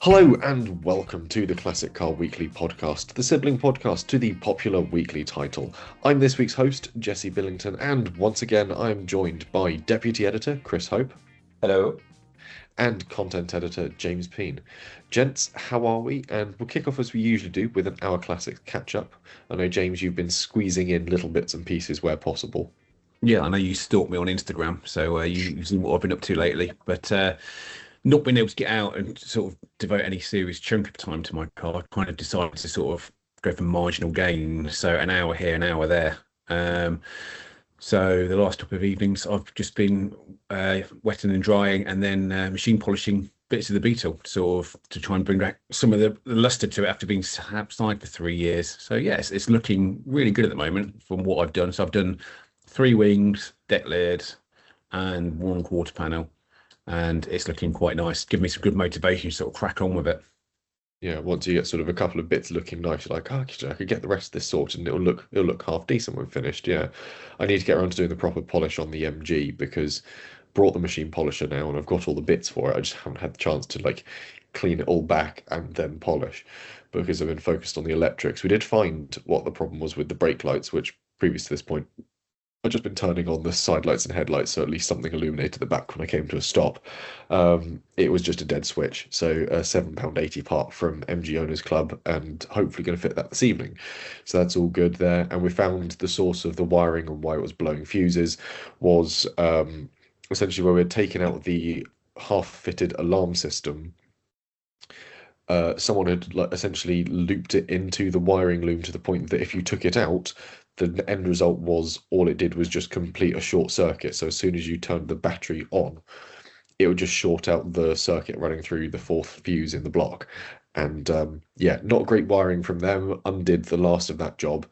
Hello and welcome to the Classic Car Weekly podcast, the sibling podcast to the popular weekly title. I'm this week's host, Jesse Billington, and once again I'm joined by Deputy Editor Chris Hope Hello. and Content Editor James Peen. Gents, how are we? And we'll kick off as we usually do with an Hour Classics catch-up. I know, James, you've been squeezing in little bits and pieces where possible. Yeah, I know you stalk me on Instagram, so you've seen what I've been up to lately. But not being able to get out and sort of devote any serious chunk of time to my car, I kind of decided to sort of go for marginal gain. So an hour here, an hour there. So the last couple of evenings, I've just been wetting and drying, and then machine polishing bits of the Beetle, sort of to try and bring back some of the luster to it after being outside for 3 years. So yes, it's looking really good at the moment from what I've done. So I've done 3 wings, deck lid, and one quarter panel, and it's looking quite nice. Give me some good motivation to sort of crack on with it. Yeah, once you get sort of a couple of bits looking nice, you're like, oh, I could get the rest of this sorted and it'll look half decent when finished. Yeah. I need to get around to doing the proper polish on the MG because brought the machine polisher now and I've got all the bits for it. I just haven't had the chance to like clean it all back and then polish because I've been focused on the electrics. We did find what the problem was with the brake lights, which previous to this point I'd just been turning on the side lights and headlights, so at least something illuminated the back when I came to a stop. It was just a dead switch, so a £7.80 part from MG Owners Club, and hopefully going to fit that this evening. So that's all good there. And we found the source of the wiring and why it was blowing fuses was essentially where we had taken out the half-fitted alarm system. Someone had essentially looped it into the wiring loom to the point that if you took it out, the end result was all it did was just complete a short circuit. So as soon as you turned the battery on, it would just short out the circuit running through the fourth fuse in the block. And yeah, not great wiring from them. Undid the last of that job,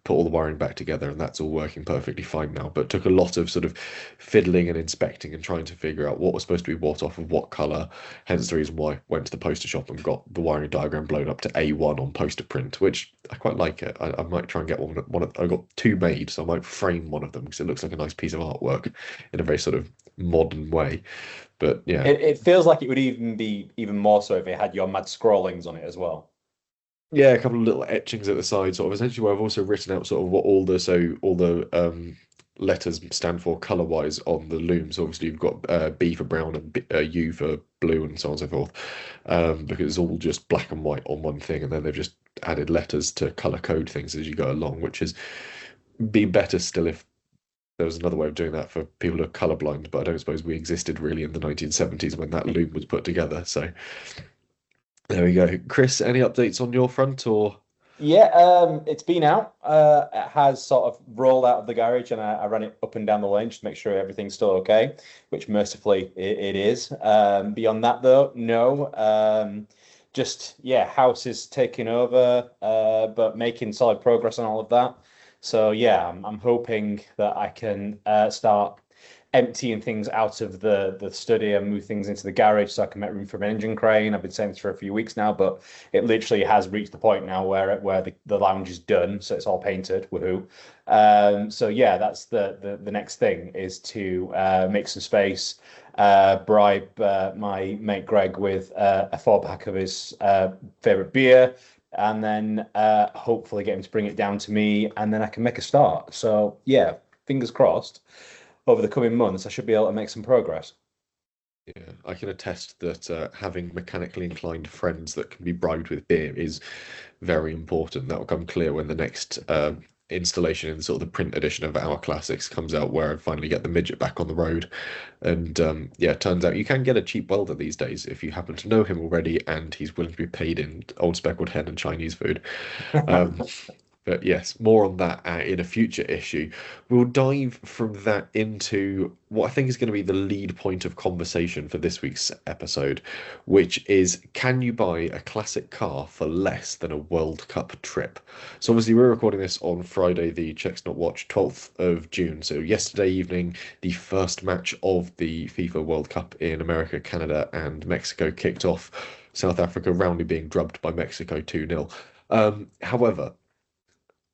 put all the wiring back together, and that's all working perfectly fine now. But took a lot of sort of fiddling and inspecting and trying to figure out what was supposed to be what off of what color. Hence the reason why I went to the poster shop and got the wiring diagram blown up to A1 on poster print, which I quite like it. I might try and get I got two made, so I might frame one of them because it looks like a nice piece of artwork in a very sort of modern way. But yeah, It feels like it would even be even more so if it had your mad scrollings on it as well. yeah, a couple of little etchings at the side, sort of essentially where I've also written out sort of what all the letters stand for color wise on the loom. So obviously you've got B for brown and U for blue and so on and so forth, because it's all just black and white on one thing, and then they've just added letters to color code things as you go along, which is be better still if there was another way of doing that for people who are colorblind. But I don't suppose we existed really in the 1970s when that loom was put together. So there we go. Chris, any updates on your front or? Yeah, it's been out. It has sort of rolled out of the garage, and I ran it up and down the lane just to make sure everything's still okay, which mercifully it is. Beyond that, though, no. Just yeah, house is taking over, but making solid progress on all of that. So yeah, I'm hoping that I can start emptying things out of the study and move things into the garage so I can make room for an engine crane. I've been saying this for a few weeks now, but it literally has reached the point now where the lounge is done, so it's all painted. Woohoo! So yeah, that's the next thing is to make some space, bribe my mate Greg with a 4-pack of his favorite beer, and then hopefully get him to bring it down to me, and then I can make a start. So yeah, fingers crossed over the coming months, I should be able to make some progress. Yeah, I can attest that having mechanically inclined friends that can be bribed with beer is very important. That will come clear when the next installation in sort of the print edition of Our Classics comes out, where I finally get the midget back on the road. And yeah, it turns out you can get a cheap welder these days if you happen to know him already and he's willing to be paid in old speckled hen and Chinese food. Um, But yes, more on that in a future issue. We'll dive from that into what I think is going to be the lead point of conversation for this week's episode, which is, can you buy a classic car for less than a World Cup trip? So obviously we're recording this on Friday, the Checks Not Watch, 12th of June. So yesterday evening, the first match of the FIFA World Cup in America, Canada and Mexico kicked off. South Africa roundly being drubbed by Mexico 2-0. However,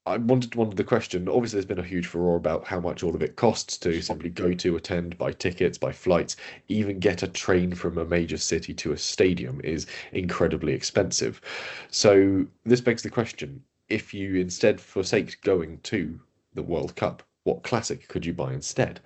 I wanted to wonder the question. Obviously, there's been a huge furore about how much all of it costs to simply go to, attend, buy tickets, buy flights, even get a train from a major city to a stadium is incredibly expensive. So this begs the question, if you instead forsake going to the World Cup, what classic could you buy instead?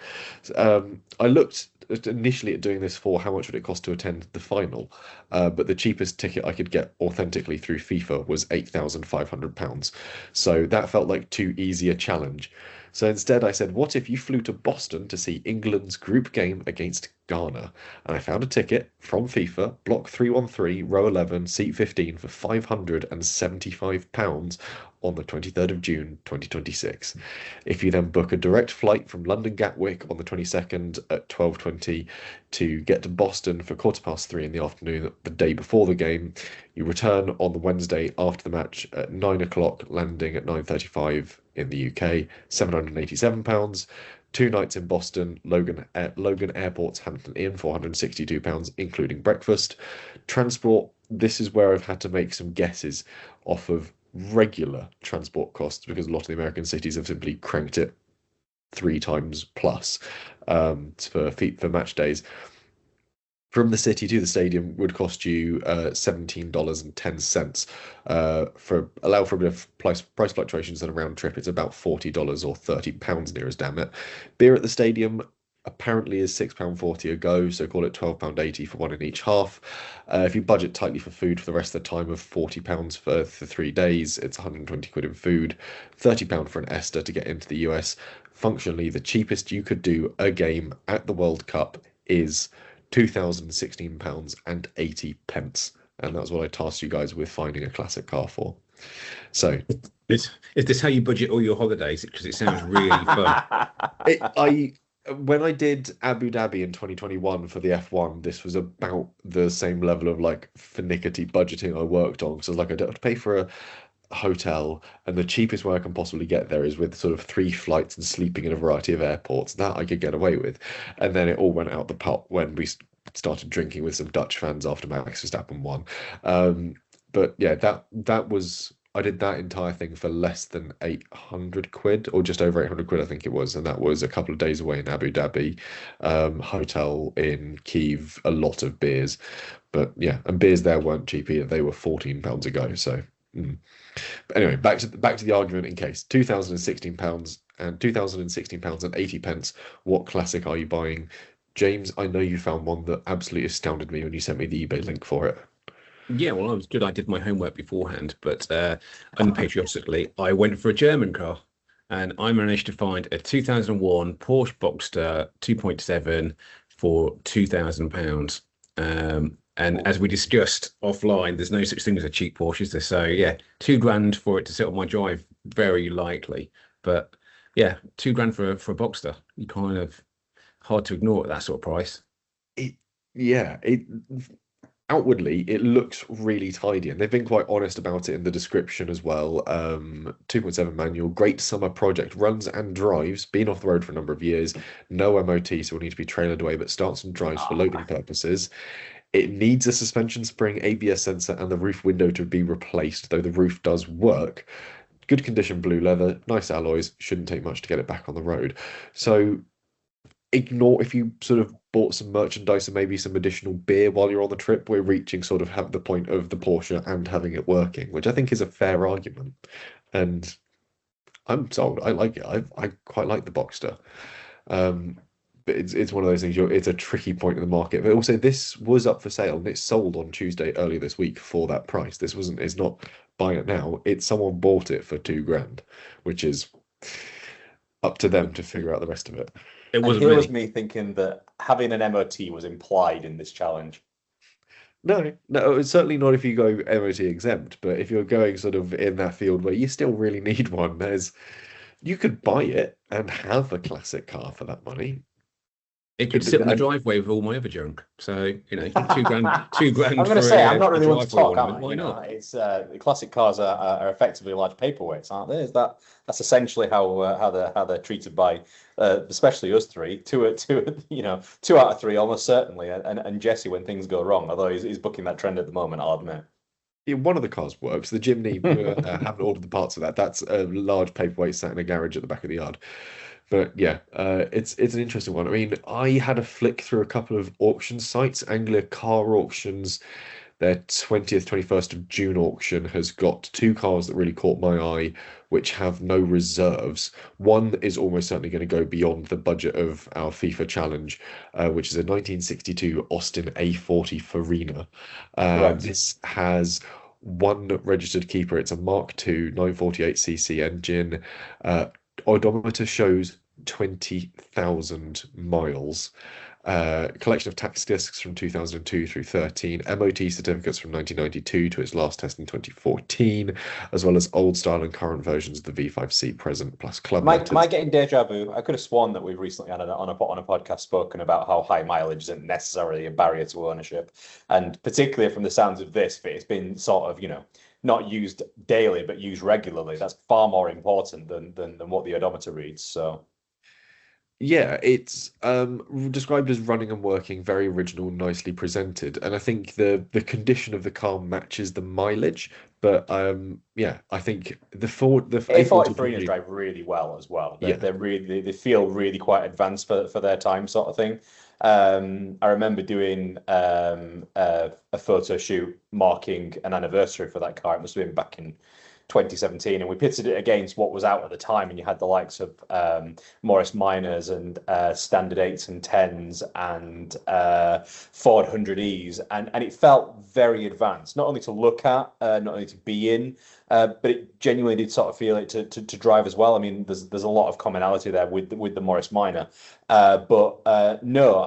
I looked initially at doing this for how much would it cost to attend the final, but the cheapest ticket I could get authentically through FIFA was £8,500. So that felt like too easy a challenge. So instead, I said, what if you flew to Boston to see England's group game against Ghana? And I found a ticket from FIFA, Block 313, Row 11, Seat 15 for £575 on the 23rd of June 2026. If you then book a direct flight from London Gatwick on the 22nd at 12:20 to get to Boston for 3:15 in the afternoon the day before the game, you return on the Wednesday after the match at 9 o'clock, landing at 9:35 in the UK, £787. 2 nights in Boston, Logan Airport's Hampton Inn, £462, including breakfast. Transport, this is where I've had to make some guesses off of regular transport costs because a lot of the American cities have simply cranked it 3 times plus for match days. From the city to the stadium would cost you $17.10. Allow for a bit of price fluctuations on a round trip. It's about $40 or £30 near as damn it. Beer at the stadium apparently is £6.40 a go, so call it £12.80 for one in each half. If you budget tightly for food for the rest of the time of £40 for 3 days, it's 120 quid in food, £30 for an Ester to get into the US. Functionally, the cheapest you could do a game at the World Cup is £2,016.80, and that's what I tasked you guys with finding a classic car for. So, is this how you budget all your holidays? Because it sounds really fun. When I did Abu Dhabi in 2021 for the F1, this was about the same level of like finicky budgeting I worked on. So I was like, I don't have to pay for a hotel, and the cheapest way I can possibly get there is with sort of 3 flights and sleeping in a variety of airports. That I could get away with. And then it all went out the pot when we started drinking with some Dutch fans after Max Verstappen won. But yeah, that was, I did that entire thing for less than 800 quid, or just over 800 quid, I think it was. And that was a couple of days away in Abu Dhabi, hotel in Kiev, a lot of beers. But yeah, and beers there weren't cheap either. They were £14 a go. So, But anyway, back to the argument in case. £2,016 and £2,016 and 80 pence. What classic are you buying? James, I know you found one that absolutely astounded me when you sent me the eBay link for it. Yeah, well, I was good. I did my homework beforehand, but unpatriotically, I went for a German car, and I managed to find a 2001 Porsche Boxster 2.7 for £2,000. And as we discussed offline, there's no such thing as a cheap Porsche, is there? So yeah, £2,000 for it to sit on my drive, very likely. But yeah, £2,000 for a Boxster, you kind of hard to ignore at that sort of price. Outwardly, it looks really tidy, and they've been quite honest about it in the description as well. 2.7 manual, great summer project, runs and drives, been off the road for a number of years, no MOT, so will need to be trailered away, but starts and drives for loading purposes. It needs a suspension spring, ABS sensor, and the roof window to be replaced, though the roof does work. Good condition blue leather, nice alloys, shouldn't take much to get it back on the road. So ignore if you sort of bought some merchandise and maybe some additional beer while you're on the trip. We're reaching sort of have the point of the Porsche and having it working, which I think is a fair argument. And I'm sold. I like it. I quite like the Boxster. But it's one of those things. It's a tricky point in the market. But also, this was up for sale and it sold on Tuesday earlier this week for that price. This wasn't. It's not buy it now. It's someone bought it for £2,000, which is up to them to figure out the rest of it. It wasn't really. Was me thinking that having an MOT was implied in this challenge. No, it's certainly not if you go MOT exempt. But if you're going sort of in that field where you still really need one, you could buy it and have a classic car for that money. It could sit on the driveway with all my other junk. So, £2,000. I'm going to say, I'm not really one to talk. Why not? It's the classic cars are effectively large paperweights, aren't they? That's essentially how they're treated by, especially us three. Two out of three, almost certainly. And Jesse, when things go wrong, although he's booking that trend at the moment, I'll admit. Yeah, one of the cars works. The Jimny, haven't ordered the parts of that. That's a large paperweight sat in a garage at the back of the yard. But yeah, it's an interesting one. I mean, I had a flick through a couple of auction sites. Anglia Car Auctions, their 20th, 21st of June auction has got two cars that really caught my eye, which have no reserves. One is almost certainly going to go beyond the budget of our FIFA challenge, which is a 1962 Austin A40 Farina. Correct. This has one registered keeper. It's a Mark II 948cc engine. Odometer shows 20,000 miles. Collection of tax discs from 2002 through 13, MOT certificates from 1992 to its last test in 2014, as well as old style and current versions of the V5C present, plus club Am I letters. getting deja vu? I could have sworn that we've recently had on a podcast spoken about how high mileage isn't necessarily a barrier to ownership, and particularly from the sounds of this, if it's been sort of not used daily but used regularly, that's far more important than what the odometer reads. So Yeah, it's described as running and working, very original, nicely presented, and I think the condition of the car matches the mileage. But yeah, I think the A40 A43s drive really well as well. yeah. They're really they feel really quite advanced for their time, sort of thing. I remember doing a photo shoot marking an anniversary for that car. It must have been back in 2017, and we pitted it against what was out at the time, and you had the likes of Morris Minors and Standard 8s and 10s and Ford 100Es, and it felt very advanced, not only to look at, not only to be in, but it genuinely did sort of feel it to drive as well. I mean, there's a lot of commonality there with the Morris Minor, but no,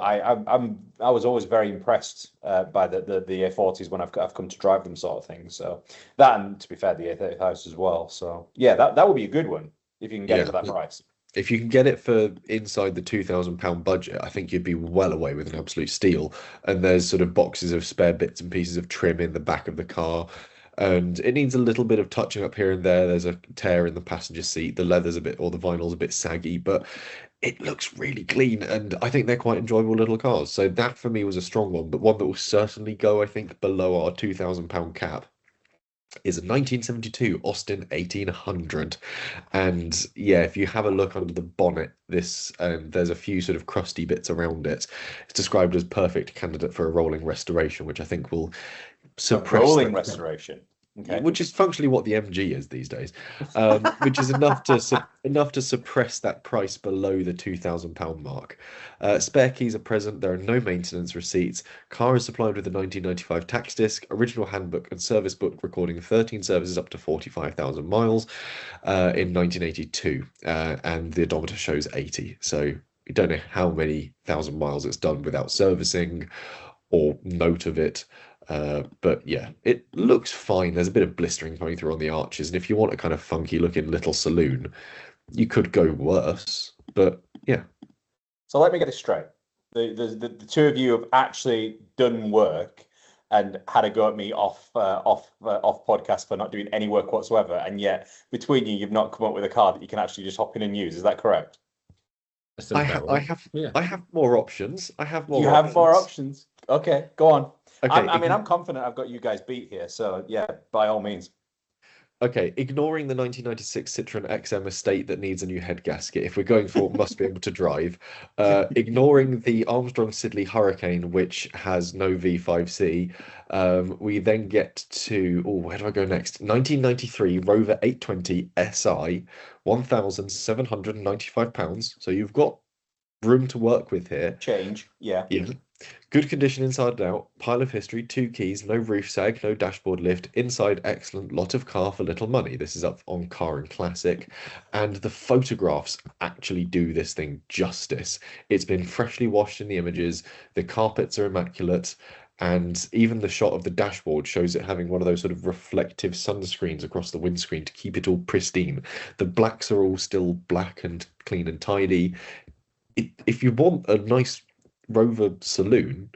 I was always very impressed by the A40s when I've come to drive them, sort of thing. So that, and to be fair, the A30 as well. So yeah, that would be a good one if you can get it Yeah. for that price. If you can get it for inside the £2,000 budget, I think you'd be well away with an absolute steal. And there's sort of boxes of spare bits and pieces of trim in the back of the car. And it needs a little bit of touching up here and there. There's a tear in the passenger seat. The leather's a bit, or the vinyl's a bit saggy, but it looks really clean. And I think they're quite enjoyable little cars. So that for me was a strong one, but one that will certainly go, I think, below our £2,000 cap is a 1972 Austin 1800. And yeah, if you have a look under the bonnet, there's a few sort of crusty bits around it. It's described as perfect candidate for a rolling restoration, which I think will suppress Rolling the- restoration. Okay. which is functionally what the MG is these days, which is enough to suppress that price below the £2,000 mark. Spare keys are present. There are no maintenance receipts. Car is supplied with a 1995 tax disc, original handbook, and service book recording 13 services up to 45,000 miles in 1982, and the odometer shows 80. So we don't know how many thousand miles it's done without servicing or note of it. But yeah, it looks fine. There's a bit of blistering coming through on the arches, and if you want a kind of funky looking little saloon, you could go worse. But yeah, So let me get it straight. The two of you have actually done work and had a go at me off podcast for not doing any work whatsoever, and yet between you, you've not come up with a car that you can actually just hop in and use. Is that correct? That sounds about right. Yeah. I have more options. I have more. You have more options. Okay, go on. Okay, I'm confident I've got you guys beat here. So yeah, by all means. Okay, ignoring the 1996 Citroen XM Estate that needs a new head gasket, if we're going for must be able to drive, ignoring the Armstrong Siddeley Hurricane, which has no V5C, we then get to, where do I go next? 1993 Rover 820 SI, £1,795. So you've got room to work with here. Change, yeah. Yeah. Good condition inside and out, pile of history, 2 keys, no roof sag, no dashboard lift, inside excellent, lot of car for little money. This is up on Car and Classic, and the photographs actually do this thing justice. It's been freshly washed in the images, the carpets are immaculate, and even the shot of the dashboard shows it having one of those sort of reflective sunscreens across the windscreen to keep it all pristine. The blacks are all still black and clean and tidy. If you want a nice Rover saloon,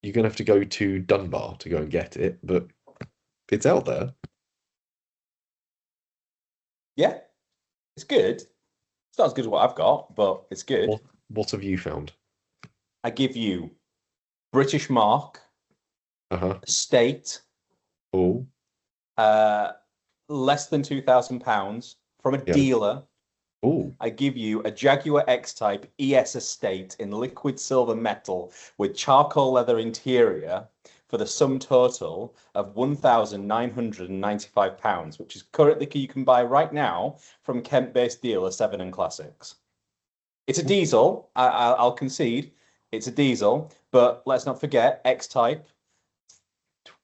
you're gonna have to go to Dunbar to go and get it, but it's out there. Yeah, it's good. It's not as good as what I've got, but it's good. What have you found? I give you British Mark, Uh-huh. Estate, Oh, Uh, Less than £2,000 from a yeah. dealer. Oh, I give you a Jaguar X-Type ES Estate in liquid silver metal with charcoal leather interior for the sum total of £1,995, which is currently you can buy right now from Kent-based dealer Seven and Classics. It's a diesel. I'll concede it's a diesel, but let's not forget X-Type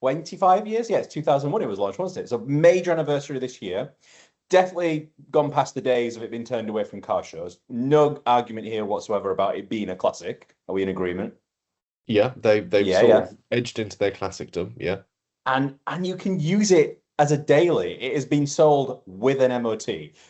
25 years. Yeah, it's 2001 it was launched, wasn't it? So major anniversary this year. Definitely gone past the days of it being turned away from car shows. No argument here whatsoever about it being a classic. Are we in agreement? yeah. They've Yeah, sort yeah. of edged into their classicdom. Yeah. And you can use it as a daily. It has been sold with an MOT.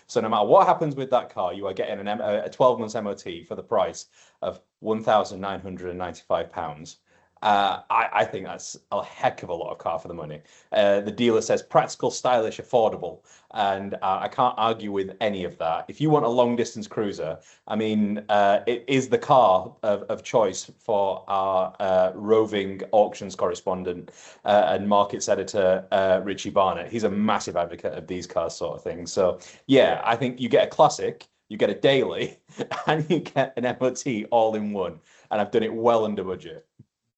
So no matter what happens with that car, you are getting a 12 months MOT for the price of £1,995. I think that's a heck of a lot of car for the money. The dealer says practical, stylish, affordable, and I can't argue with any of that. If you want a long distance cruiser, I mean, it is the car of choice for our roving auctions correspondent and markets editor Richie Barnett. He's a massive advocate of these cars, sort of thing. So yeah, I think you get a classic, you get a daily, and you get an MOT all in one. And I've done it well under budget.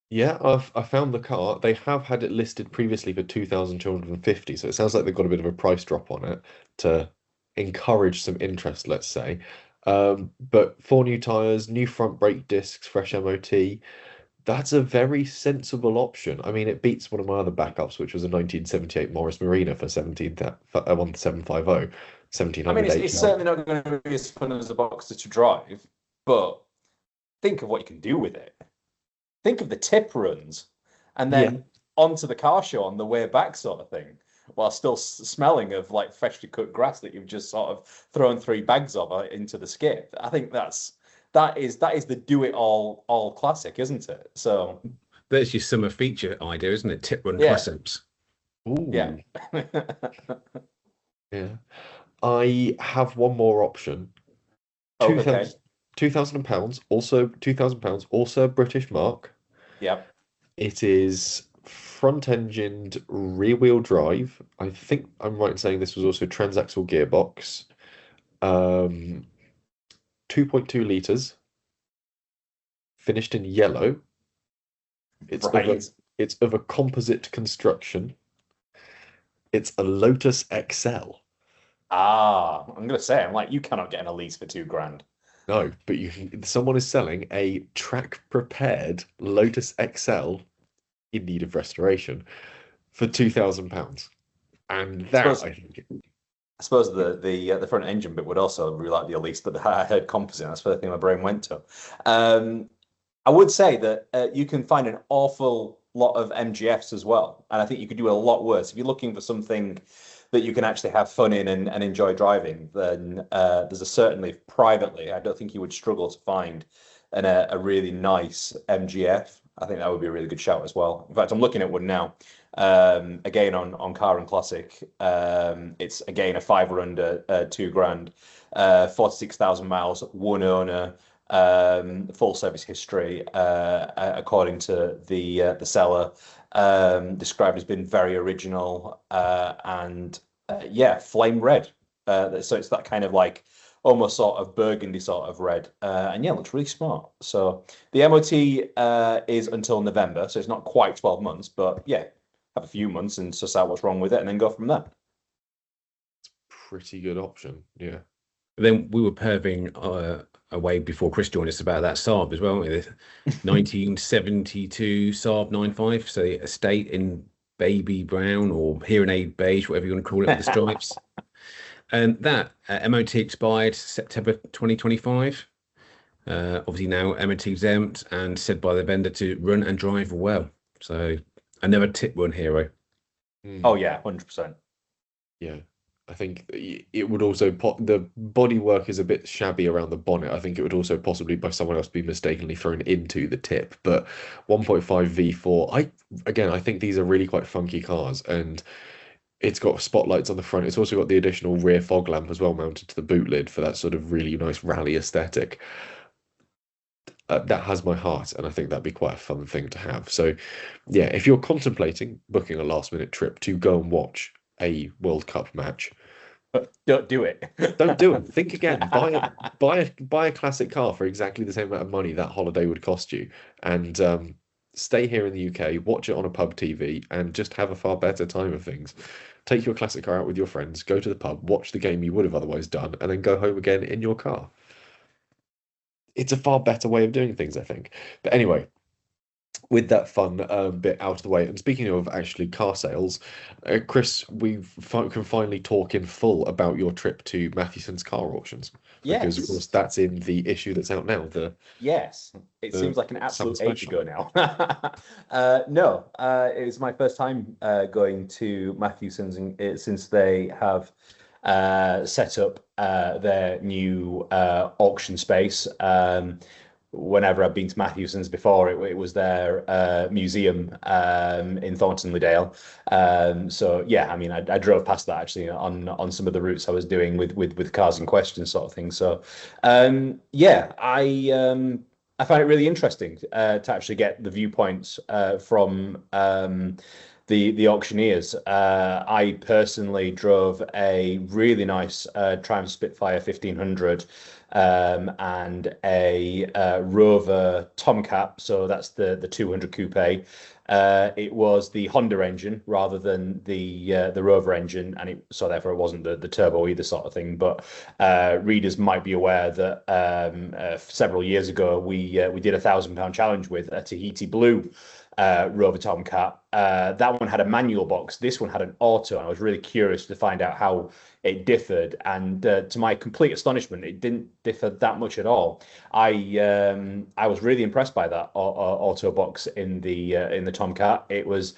Yeah, I found the car. They have had it listed previously for 2,250, so it sounds like they've got a bit of a price drop on it to encourage some interest, let's say. But four new tires, new front brake discs, fresh MOT. That's a very sensible option. I mean, it beats one of my other backups, which was a 1978 Morris Marina for 1750, I mean, 1700 it's HL. certainly not going to be as fun as a Boxster to drive, but think of what you can do with it. Think of the tip runs and Yeah, then onto the car show on the way back, sort of thing, while still smelling of like freshly cut grass that you've just sort of thrown three bags of into the skip. I think that is the do it all classic, isn't it? So There's your summer feature idea, isn't it? Tip run yeah, classics. yeah. ooh, yeah. I have one more option. Oh, Two okay. thousand £2,000, also £2,000, also a British mark. Yep. It is front-engined rear-wheel drive. I think I'm right in saying this was also transaxle gearbox. Um, 2.2 liters, finished in yellow. It's of a Right. it's of a composite construction. It's a Lotus XL. I'm gonna say, I'm like, you cannot get an Elise for 2 grand. No, but someone is selling a track prepared Lotus XL in need of restoration for £2,000. And I that, suppose I think, I suppose the front engine bit would also really like the Elise, but I heard composite. That's the first thing my brain went to. Um, I would say that you can find an awful lot of MGFs as well, and I think you could do a lot worse if you're looking for something that you can actually have fun in and enjoy driving. Then there's a certainly privately, I don't think you would struggle to find a really nice MGF. I think that would be a really good shout as well. In fact, I'm looking at one now. Again on Car and Classic. It's again a fiver under 2 grand, 46,000 miles, one owner, full service history, according to the seller. Described as being very original and yeah, flame red. So it's that kind of like almost sort of burgundy sort of red, and yeah, looks really smart. So the MOT is until November, so it's not quite 12 months, but yeah, have a few months and suss out what's wrong with it, and then go from there. pretty good option. Yeah. Then we were perving away before Chris joined us about that Saab as well. The 1972 Saab 95, so the estate in baby brown or hearing aid beige, whatever you want to call it, with the stripes. And that MOT expired September 2025. Obviously now MOT exempt and said by the vendor to run and drive well. So another tip run hero. Oh Mm, yeah, 100%. yeah. I think it would also the bodywork is a bit shabby around the bonnet. I think it would also possibly by someone else be mistakenly thrown into the tip. But 1.5 V4, I think these are really quite funky cars, and it's got spotlights on the front. It's also got the additional rear fog lamp as well mounted to the boot lid for that sort of really nice rally aesthetic. that has my heart, and I think that'd be quite a fun thing to have. So, yeah, if you're contemplating booking a last minute trip to go and watch a World Cup match, Don't do it. don't do it. Think again. Buy a classic car for exactly the same amount of money that holiday would cost you, and stay here in the UK, watch it on a pub TV, and just have a far better time of things. Take your classic car out with your friends, go to the pub, watch the game you would have otherwise done, and then go home again in your car. It's a far better way of doing things, I think. But anyway, with that fun bit out of the way, and speaking of actually car sales, Chris, can finally talk in full about your trip to Mathewsons car auctions, because of Yes. course that's in the issue that's out now. Yes, it the seems like an Sam absolute age special. ago now. No, it was my first time going to Mathewsons since they have set up their new auction space. Whenever I've been to Mathewsons before, it was their museum in Thornton Dale. So yeah, I mean, I drove past that actually on some of the routes I was doing with cars in question, sort of thing. So yeah, I find it really interesting to actually get the viewpoints from the auctioneers. I personally drove a really nice Triumph Spitfire 1500 and a Rover Tomcat. So that's the 200 coupe. It was the Honda engine rather than the Rover engine, and so therefore it wasn't the turbo either, sort of thing. But readers might be aware that several years ago we did £1,000 challenge with a Tahiti Blue Rover Tomcat. That one had a manual box. This one had an auto, and I was really curious to find out how it differed. And to my complete astonishment, it didn't differ that much at all. I was really impressed by that auto box in the Tomcat. It was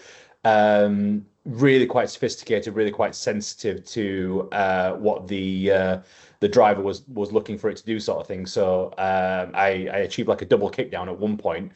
really quite sophisticated, really quite sensitive to what the driver was looking for it to do, sort of thing. So I achieved like a double kickdown at one point,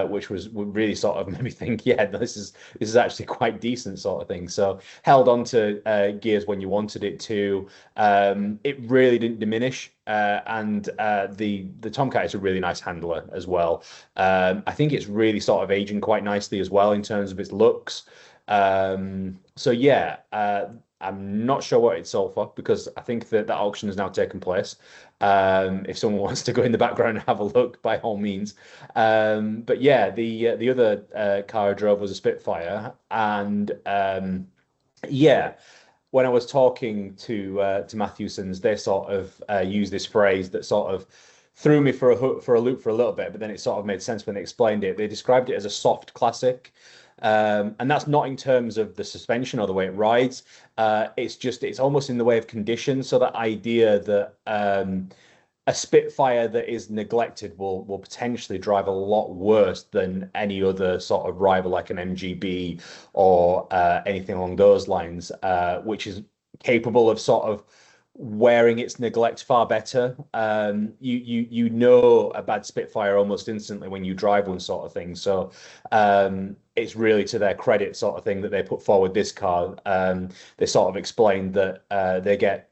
which was really sort of made me think, yeah, this is actually quite decent, sort of thing. So held on to gears when you wanted it to. It really didn't diminish. And the Tomcat is a really nice handler as well. I think it's really sort of aging quite nicely as well in terms of its looks. So yeah, I'm not sure what it's sold for, because I think that auction has now taken place. If someone wants to go in the background and have a look, by all means. But yeah, the other car I drove was a Spitfire, and yeah, when I was talking to Mathewsons, they sort of used this phrase that sort of threw me for a loop for a little bit, but then it sort of made sense when they explained it. They described it as a soft classic. And that's not in terms of the suspension or the way it rides. It's almost in the way of condition. So that idea that a Spitfire that is neglected will potentially drive a lot worse than any other sort of rival, like an MGB or anything along those lines, which is capable of sort of wearing its neglect far better. You know a bad Spitfire almost instantly when you drive one, sort of thing. So it's really to their credit, sort of thing, that they put forward this car. They sort of explained that they get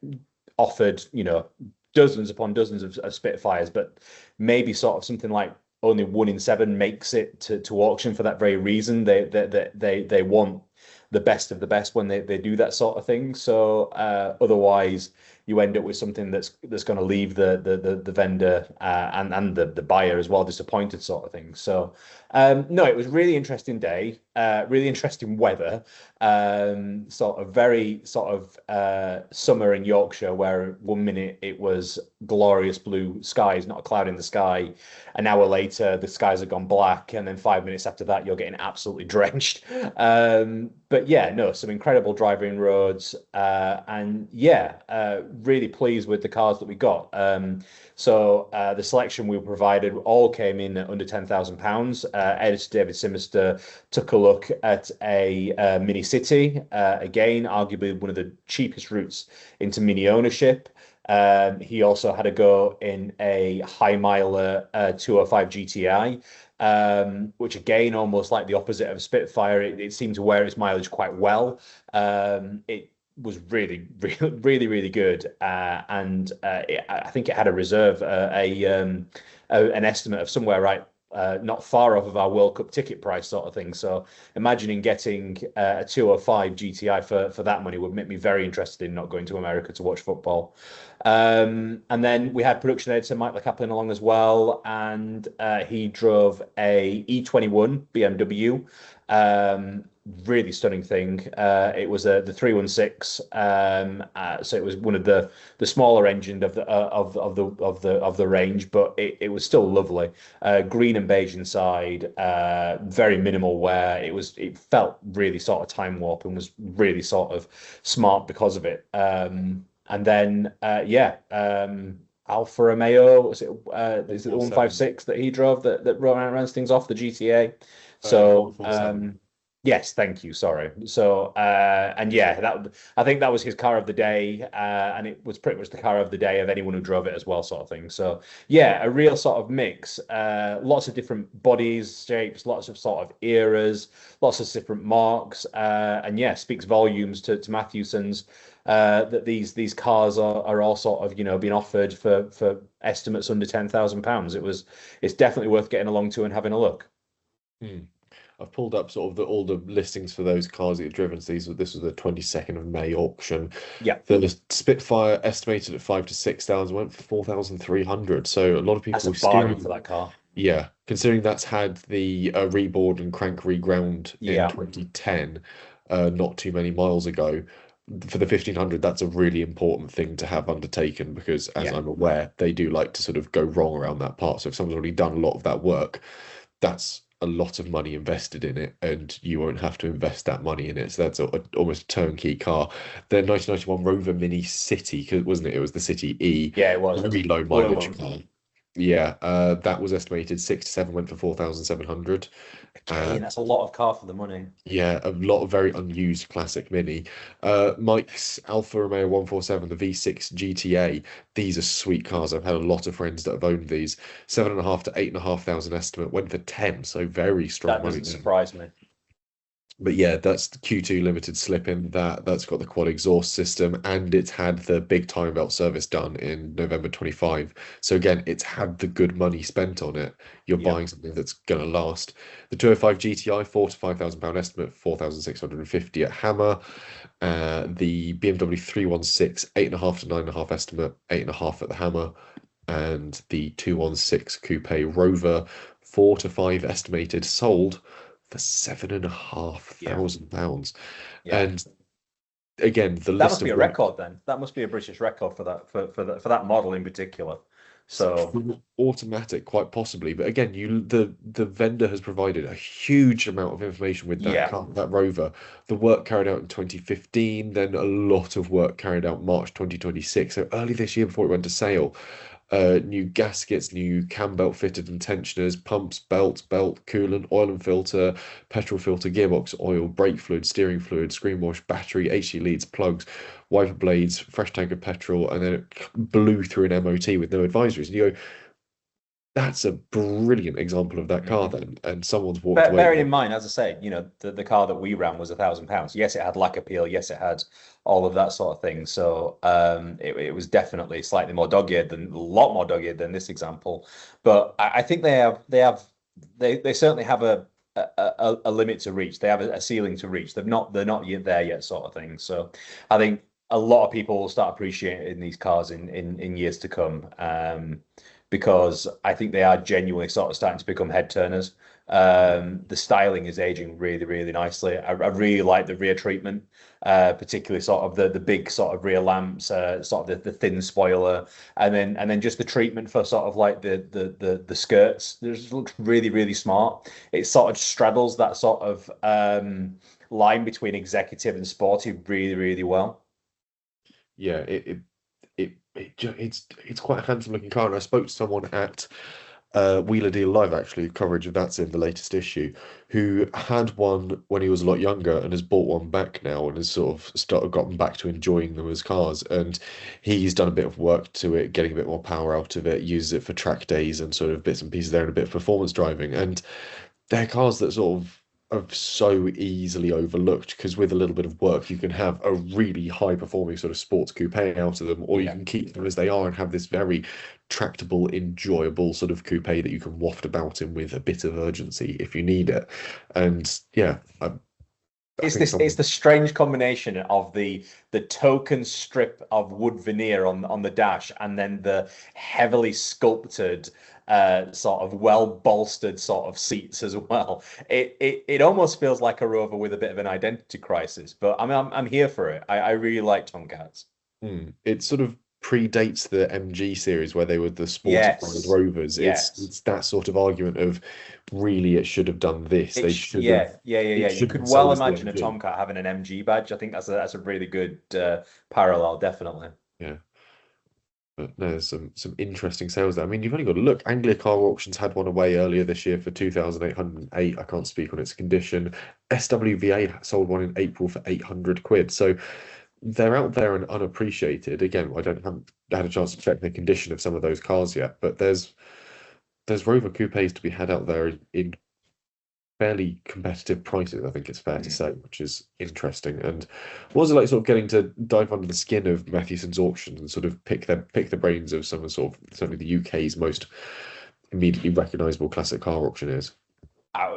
offered, dozens upon dozens of Spitfires, but maybe sort of something like only 1 in 7 makes it to auction for that very reason. They want the best of the best when they do that sort of thing. So otherwise, you end up with something that's going to leave the vendor and the buyer as well disappointed, sort of thing. So no, it was really interesting day, really interesting weather, sort of very sort of summer in Yorkshire, where 1 minute it was glorious blue skies, not a cloud in the sky. An hour later, the skies have gone black, and then 5 minutes after that, you're getting absolutely drenched. But yeah, no, some incredible driving roads, and yeah, really pleased with the cars that we got. So the selection we were provided all came in at under £10,000. Editor David Simister took a look at a Mini City, again, arguably one of the cheapest routes into Mini ownership. He also had a go in a high miler 205 GTI, which again, almost like the opposite of a Spitfire, it seemed to wear its mileage quite well. It was really, really good. And I think it had a reserve, an estimate of somewhere right not far off of our World Cup ticket price, sort of thing. So imagining getting a 205 GTI for that money would make me very interested in not going to America to watch football. And then we had production editor Mike Kaplan along as well, and he drove a E21 BMW. Really stunning thing. It was the 316. So it was one of the smaller engine of the range, but it was still lovely. Green and beige inside, very minimal wear. It felt really sort of time warp and was really sort of smart because of it. And then Alfa Romeo, is it the 156 that he drove that runs things off the GTA? So yes, thank you. Sorry. So and yeah, that I think that was his car of the day, and it was pretty much the car of the day of anyone who drove it as well, sort of thing. So yeah, a real sort of mix. Lots of different bodies, shapes, lots of sort of eras, lots of different marks, and yeah, speaks volumes to Mathewsons. That these cars are all sort of being offered for estimates under £10,000. It's definitely worth getting along to and having a look. I've pulled up sort of all the listings for those cars that you've driven. So this was the 22nd of May auction. Yeah. The Spitfire estimated at 5,000 to 6,000 went for 4,300. So a lot of people That's a bargain for that car. Yeah, considering that's had the reboard and crank reground in 2010, not too many miles ago. For the 1,500, that's a really important thing to have undertaken because, as I'm aware, they do like to sort of go wrong around that part. So if someone's already done a lot of that work, that's a lot of money invested in it, and you won't have to invest that money in it. So that's almost a turnkey car. The 1991 Rover Mini City, wasn't it? It was the City E. Yeah, it was. Very low mileage car. Yeah, that was estimated 6 to 7 went for 4,700. Again, that's a lot of car for the money. Yeah, a lot of very unused classic Mini. Mike's Alfa Romeo 147, the V6 GTA. These are sweet cars. I've had a lot of friends that have owned these. 7,500 to 8,500 estimate went for 10, so very strong That money. doesn't surprise me. But yeah, that's the Q2 limited slip-in. That's got the quad exhaust system, and it's had the big time belt service done in November 25. So again, it's had the good money spent on it. You're buying something that's going to last. The 205 GTI, £4,000 to £5,000 estimate, 4,650 at Hammer. The BMW 316, 8.5 to 9.5 estimate, 8.5 at the Hammer. And the 216 Coupe Rover, 4 to 5 estimated, sold for £7,500. And again, that must be a record then. That must be a British record for that model in particular. So automatic, quite possibly. But again, the vendor has provided a huge amount of information with that car, that Rover. The work carried out in 2015, then a lot of work carried out March 2026. So early this year before it went to sale. New gaskets, new cam belt fitted and tensioners, pumps, belt, coolant, oil and filter, petrol filter, gearbox oil, brake fluid, steering fluid, screen wash, battery, HC leads, plugs, wiper blades, fresh tank of petrol, and then it blew through an MOT with no advisories. And you go, that's a brilliant example of that car then, and someone's walked away. Bearing in mind, as I say, the car that we ran was £1,000. Yes, it had lack appeal. Yes, it had all of that sort of thing. So it was definitely slightly more a lot more dog-eared than this example. But I think they certainly have a limit to reach. They have a ceiling to reach. They're not yet there yet, sort of thing. So I think a lot of people will start appreciating these cars in years to come. Because I think they are genuinely sort of starting to become head turners. The styling is aging really, really nicely. I really like the rear treatment, particularly sort of the big sort of rear lamps, sort of the thin spoiler, and then just the treatment for sort of like the skirts. It just looks really, really smart. It sort of straddles that sort of line between executive and sporty really, really well. Yeah, it's quite a handsome looking car, and I spoke to someone at Wheeler Deal Live, actually, coverage of that's in the latest issue, who had one when he was a lot younger and has bought one back now and has sort of gotten back to enjoying them as cars. And he's done a bit of work to it, getting a bit more power out of it, uses it for track days and sort of bits and pieces there, and a bit of performance driving. And they're cars that sort of are so easily overlooked because with a little bit of work, you can have a really high performing sort of sports coupe out of them, or you Yeah. can keep them as they are and have this very tractable, enjoyable sort of coupe that you can waft about in with a bit of urgency if you need it. And yeah, I think It's some. the strange combination of the token strip of wood veneer on the dash and then the heavily sculpted sort of well bolstered sort of seats as well. It almost feels like a Rover with a bit of an identity crisis, but I mean I'm here for it. I really like Tomcats. It sort of predates the MG series where they were the sportified Yes. Rovers. Yes. It's that sort of argument of really it should have done this. They should have Yeah. it You should have could been well sold as the imagine a MG. Tomcat having an MG badge. I think that's a really good parallel, definitely. Yeah. But no, there's some interesting sales there. I mean, you've only got to look. Anglia Car Auctions had one away earlier this year for 2,808. I can't speak on its condition. SWVA sold one in April for 800 quid. So they're out there and unappreciated. Again, I don't haven't had a chance to check the condition of some of those cars yet, but there's Rover coupes to be had out there in fairly competitive prices, I think it's fair to say, which is interesting. And what was it like sort of getting to dive under the skin of Mathewsons auctions and sort of pick the brains of some of sort of certainly the UK's most immediately recognisable classic car auctioneers?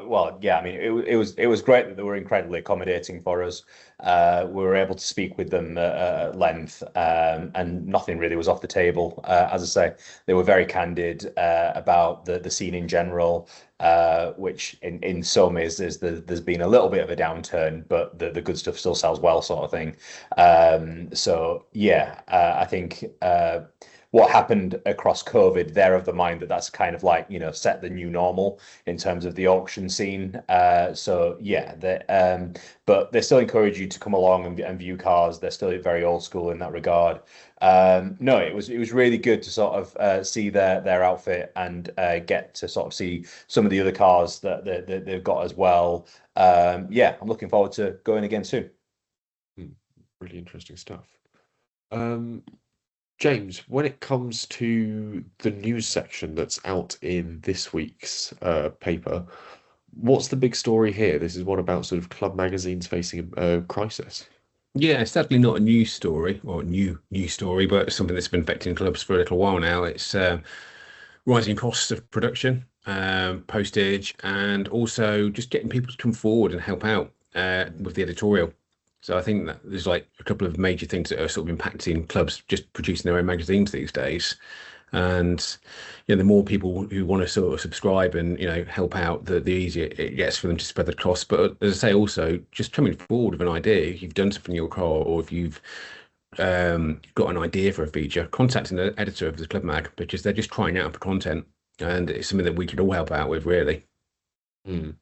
Well, yeah, I mean, it was great that they were incredibly accommodating for us. We were able to speak with them at length, and nothing really was off the table. As I say, they were very candid about the scene in general, which in some is there's been a little bit of a downturn, but the good stuff still sells well, sort of thing. So yeah, I think. What happened across COVID, they're of the mind that that's kind of like, set the new normal in terms of the auction scene. So yeah, but they still encourage you to come along and view cars. They're still very old school in that regard. No, it was really good to sort of see their outfit and get to sort of see some of the other cars that they've got as well. Yeah, I'm looking forward to going again soon. Really interesting stuff. Um, James, when it comes to the news section that's out in this week's paper, what's the big story here? This is one about sort of club magazines facing a crisis. Yeah, it's certainly not a news story or new story, but something that's been affecting clubs for a little while now. It's rising costs of production, postage, and also just getting people to come forward and help out with the editorial. So I think that there's like a couple of major things that are sort of impacting clubs just producing their own magazines these days. And the more people who want to sort of subscribe and help out, the easier it gets for them to spread the costs. But as I say, also just coming forward with an idea. If you've done something in your car, or if you've got an idea for a feature, contacting the editor of the club mag, because they're just crying out for content, and it's something that we could all help out with, really. Mm.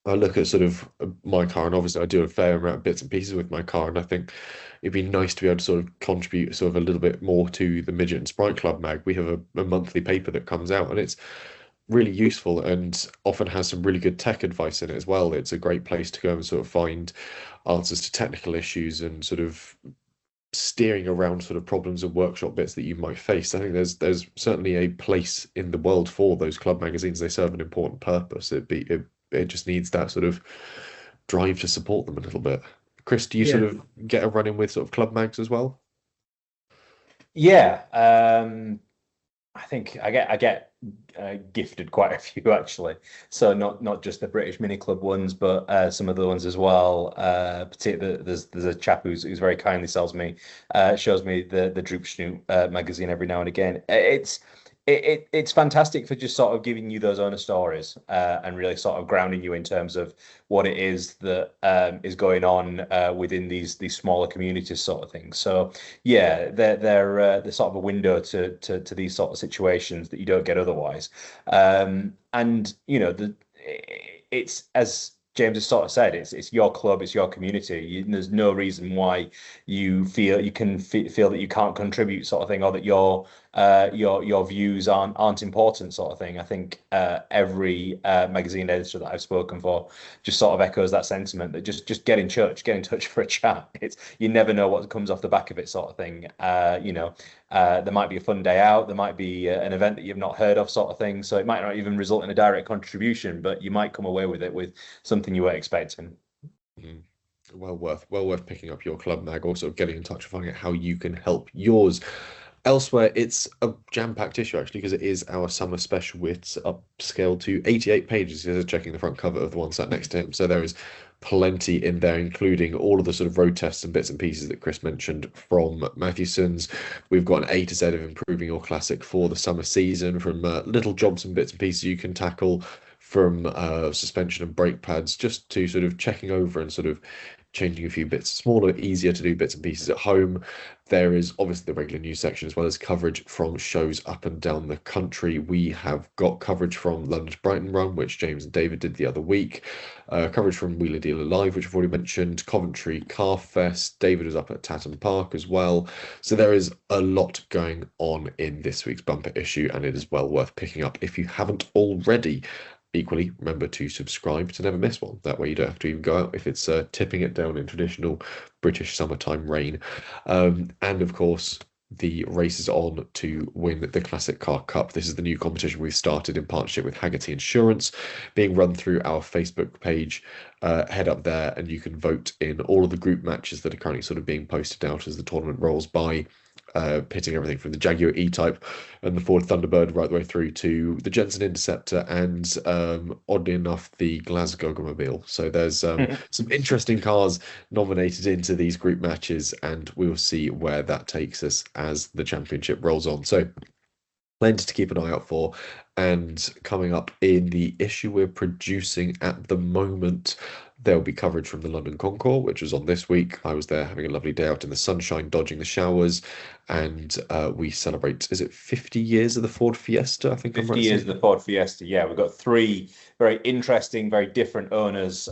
I look at sort of my car, and obviously I do a fair amount of bits and pieces with my car, and I think it'd be nice to be able to sort of contribute sort of a little bit more to the Midget and Sprite Club mag. We have a monthly paper that comes out, and it's really useful and often has some really good tech advice in it as well. It's a great place to go and sort of find answers to technical issues and sort of steering around sort of problems and workshop bits that you might face. I think there's certainly a place in the world for those club magazines. They serve an important purpose. It just needs that sort of drive to support them a little bit. Chris, do you sort Yeah. of get a run in with sort of club mags as well? Yeah, I think I get gifted quite a few actually. So not just the British Mini Club ones, but some of the ones as well. Particularly there's a chap who's very kindly shows me the Droop Snoot magazine every now and again. It's fantastic for just sort of giving you those owner stories and really sort of grounding you in terms of what it is that is going on within these smaller communities, sort of thing. So yeah, they're sort of a window to these sort of situations that you don't get otherwise. And it's as James has sort of said, it's your club, it's your community. There's no reason why you feel feel that you can't contribute, sort of thing, or that your views aren't important, sort of thing. I think every magazine editor that I've spoken for just sort of echoes that sentiment, that just get in touch for a chat. It's, you never know what comes off the back of it, sort of thing. There might be a fun day out. There might be an event that you've not heard of, sort of thing. So it might not even result in a direct contribution, but you might come away with it with something you weren't expecting. Mm. Well worth picking up your club mag, also getting in touch and finding out how you can help yours. Elsewhere, it's a jam-packed issue actually, because it is our summer special. It's upscaled to 88 pages. Here's checking the front cover of the one sat next to him. So there is plenty in there, including all of the sort of road tests and bits and pieces that Chris mentioned from Mathewsons. We've got an A to Z of improving your classic for the summer season, from little jobs and bits and pieces you can tackle, from suspension and brake pads, just to sort of checking over and sort of changing a few bits, smaller, easier to do bits and pieces at home. There is obviously the regular news section, as well as coverage from shows up and down the country. We have got coverage from London to Brighton Run, which James and David did the other week. Coverage from Wheeler Dealer Live, which I've already mentioned. Coventry Car Fest. David was up at Tatton Park as well. So there is a lot going on in this week's bumper issue, and it is well worth picking up if you haven't already. Equally, remember to subscribe to never miss one. That way you don't have to even go out if it's tipping it down in traditional British summertime rain. And of course, the race is on to win the Classic Car Cup. This is the new competition we've started in partnership with Haggerty Insurance, being run through our Facebook page. Head up there and you can vote in all of the group matches that are currently sort of being posted out as the tournament rolls by. Pitting everything from the Jaguar E-Type and the Ford Thunderbird right the way through to the Jensen Interceptor and, oddly enough, the Glasgow Mobile. So there's some interesting cars nominated into these group matches, and we'll see where that takes us as the championship rolls on. So plenty to keep an eye out for. And coming up in the issue we're producing at the moment, there'll be coverage from the London Concours, which was on this week. I was there having a lovely day out in the sunshine, dodging the showers, and we celebrate, is it 50 years of the Ford Fiesta? I think 50 years of the Ford Fiesta, yeah. We've got three very interesting, very different owners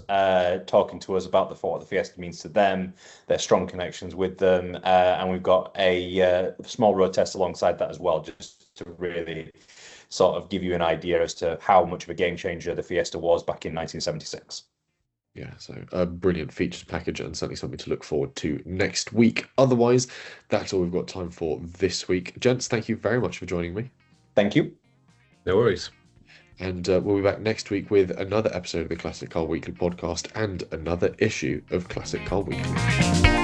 talking to us about what the Fiesta means to them, their strong connections with them, and we've got a small road test alongside that as well, just to really sort of give you an idea as to how much of a game changer the Fiesta was back in 1976. Yeah, so a brilliant features package, and certainly something to look forward to next week. Otherwise, that's all we've got time for this week. Gents, thank you very much for joining me. Thank you. No worries. And we'll be back next week with another episode of the Classic Car Weekly podcast and another issue of Classic Car Weekly.